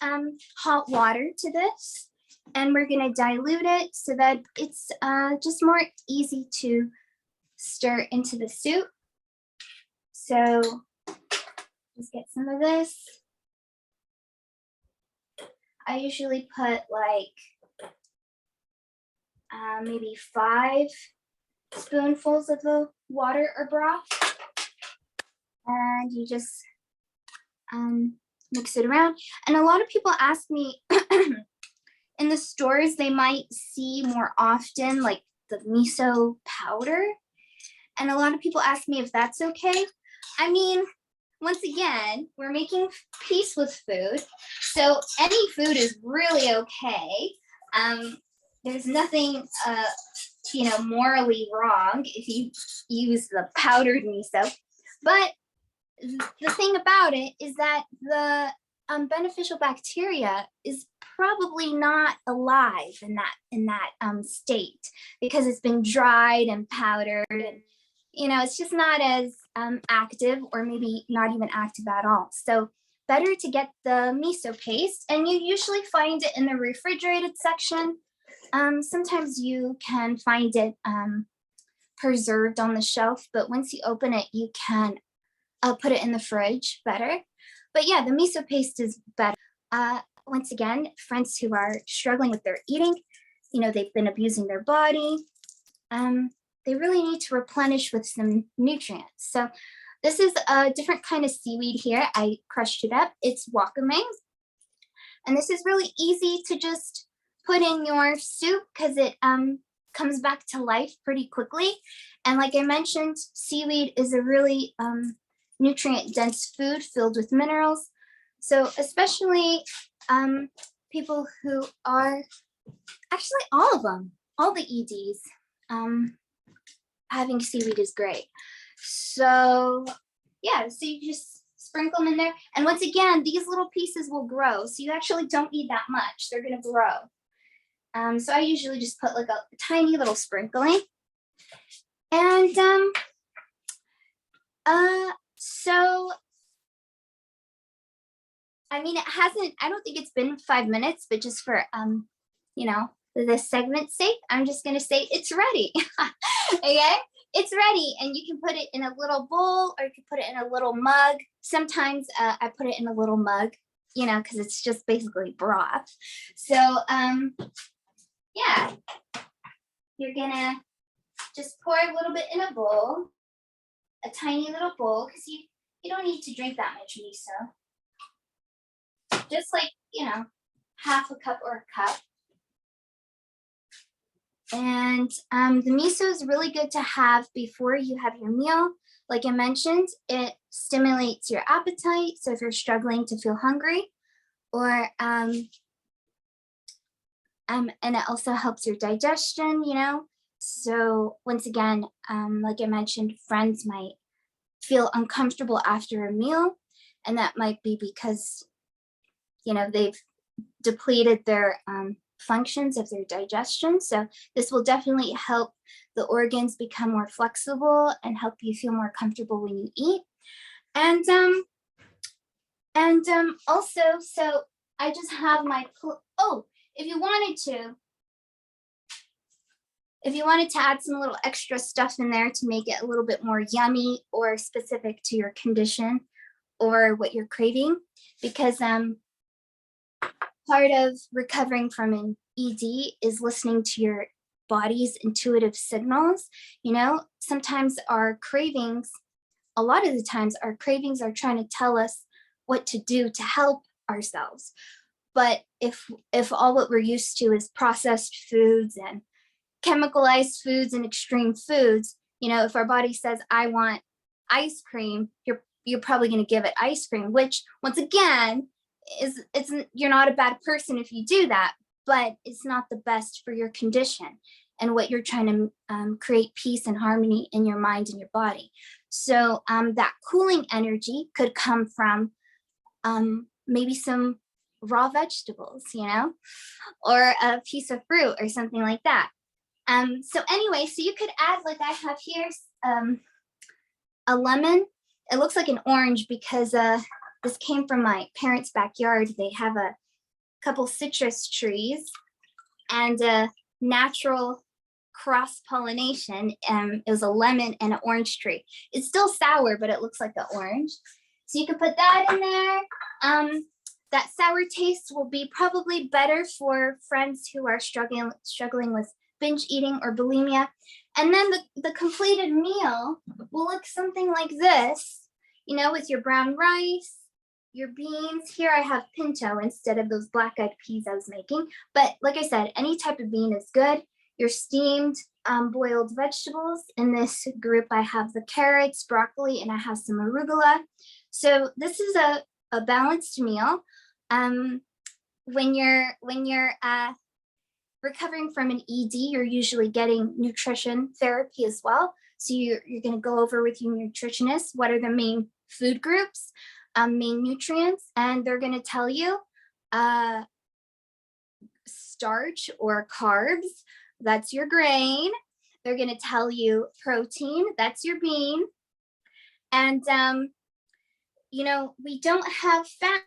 hot water to this. And we're gonna dilute it so that it's just more easy to stir into the soup. So let's get some of this. I usually put like maybe 5 spoonfuls of the water or broth. And you just mix it around. And a lot of people ask me, in the stores, they might see more often like the miso powder. And a lot of people ask me if that's okay. I mean, once again, we're making peace with food. So any food is really okay. There's nothing, morally wrong if you use the powdered miso. But the thing about it is that the beneficial bacteria is probably not alive in that state because it's been dried and powdered. And, it's just not as active, or maybe not even active at all. So better to get the miso paste, and you usually find it in the refrigerated section. Sometimes you can find it preserved on the shelf, but once you open it, you can put it in the fridge better. But yeah, the miso paste is better. Once again, friends who are struggling with their eating, they've been abusing their body, they really need to replenish with some nutrients. So this is a different kind of seaweed here. I crushed it up. It's wakame. And this is really easy to just put in your soup because it comes back to life pretty quickly. And like I mentioned, seaweed is a really nutrient-dense food filled with minerals. So especially people who are, actually all of them, all the EDs, having seaweed is great. So yeah, so you just sprinkle them in there. And once again, these little pieces will grow. So you actually don't need that much. They're gonna grow. So I usually just put like a tiny little sprinkling. And so, I mean, I don't think it's been 5 minutes, but just for, this segment's sake, I'm just gonna say it's ready. Okay, it's ready, and you can put it in a little bowl, or you can put it in a little mug. Sometimes I put it in a little mug, because it's just basically broth. So yeah, you're gonna just pour a little bit in a bowl, a tiny little bowl, because you don't need to drink that much miso. Just like, half a cup or a cup. And the miso is really good to have before you have your meal. Like I mentioned, it stimulates your appetite. So if you're struggling to feel hungry, or and it also helps your digestion, So once again, like I mentioned, friends might feel uncomfortable after a meal, and that might be because, they've depleted their functions of their digestion. So this will definitely help the organs become more flexible and help you feel more comfortable when you eat. And also, so I just have my, if you wanted to add some little extra stuff in there to make it a little bit more yummy or specific to your condition or what you're craving, because part of recovering from an ED is listening to your body's intuitive signals. Sometimes our cravings, a lot of the times our cravings are trying to tell us what to do to help ourselves. But if all what we're used to is processed foods and chemicalized foods and extreme foods, You know, if our body says, I want ice cream, you're probably going to give it ice cream, which once again you're not a bad person if you do that, but it's not the best for your condition and what you're trying to create peace and harmony in your mind and your body. So that cooling energy could come from maybe some raw vegetables, you know, or a piece of fruit or something like that. So anyway, so you could add, like I have here, a lemon. It looks like an orange because this came from my parents' backyard. They have a couple citrus trees and a natural cross-pollination. It was a lemon and an orange tree. It's still sour, but it looks like an orange. So you can put that in there. That sour taste will be probably better for friends who are struggling with binge eating or bulimia. And then the completed meal will look something like this, you know, with your brown rice, your beans. Here I have pinto instead of those black-eyed peas I was making. But like I said, any type of bean is good. Your steamed boiled vegetables. In this group, I have the carrots, broccoli, and I have some arugula. So this is a balanced meal. When you're recovering from an ED, you're usually getting nutrition therapy as well. So you're going to go over with your nutritionist what are the main food groups, main nutrients, and they're going to tell you starch or carbs, that's your grain. They're going to tell you protein, that's your bean. And, you know, we don't have fat.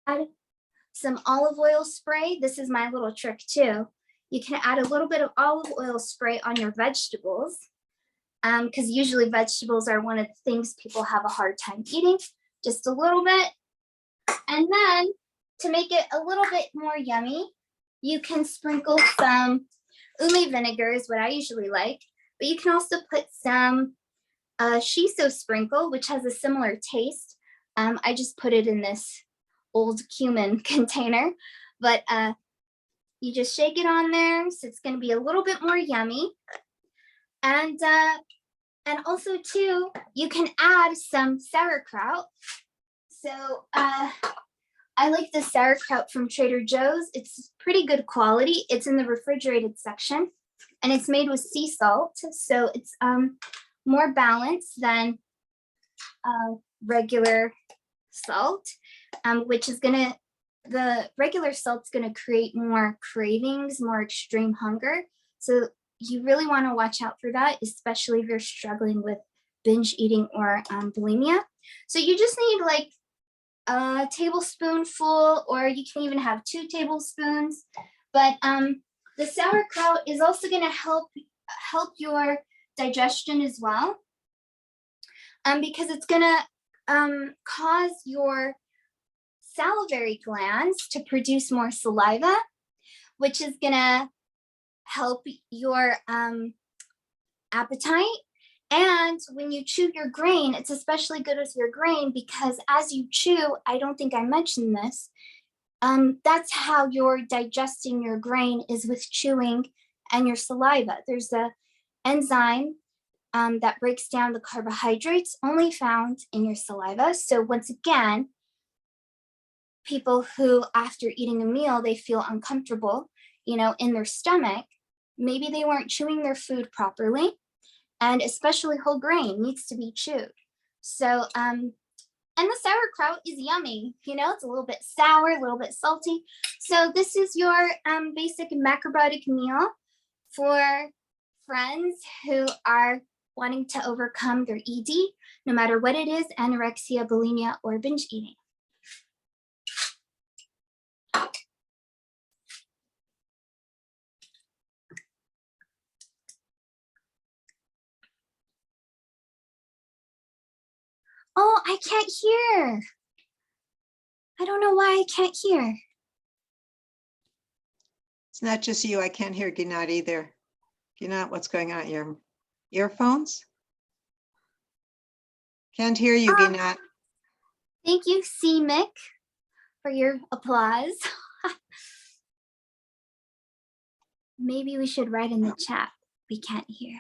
Add some olive oil spray. This is my little trick too. You can add a little bit of olive oil spray on your vegetables because usually vegetables are one of the things people have a hard time eating. Just a little bit. And then to make it a little bit more yummy, you can sprinkle some ume vinegar is what I usually like, but you can also put some shiso sprinkle, which has a similar taste. I just put it in this old cumin container, but you just shake it on there, so it's going to be a little bit more yummy. And also too, you can add some sauerkraut. So I like the sauerkraut from Trader Joe's. It's pretty good quality. It's in the refrigerated section, and it's made with sea salt, so it's more balanced than regular salt, which is the regular salt's gonna create more cravings, more extreme hunger. So you really wanna watch out for that, especially if you're struggling with binge eating or bulimia. So you just need like a tablespoonful, or you can even have 2 tablespoons. But the sauerkraut is also gonna help your digestion as well, because it's gonna cause your salivary glands to produce more saliva, which is gonna help your appetite. And when you chew your grain, it's especially good with your grain because as you chew, I don't think I mentioned this, that's how you're digesting your grain is with chewing and your saliva. There's a enzyme that breaks down the carbohydrates only found in your saliva. So once again, people who after eating a meal, they feel uncomfortable, you know, in their stomach, maybe they weren't chewing their food properly, and especially whole grain needs to be chewed. So, and the sauerkraut is yummy, you know, it's a little bit sour, a little bit salty. So this is your basic macrobiotic meal for friends who are wanting to overcome their ED, no matter what it is, anorexia, bulimia, or binge eating. Oh, I can't hear. I don't know why I can't hear.
It's not just you. I can't hear Ginat either. Ginat, what's going on? Your earphones? Can't hear you, Ginat.
Thank you, C. Mick, for your applause. Maybe we should write in the chat. We can't hear.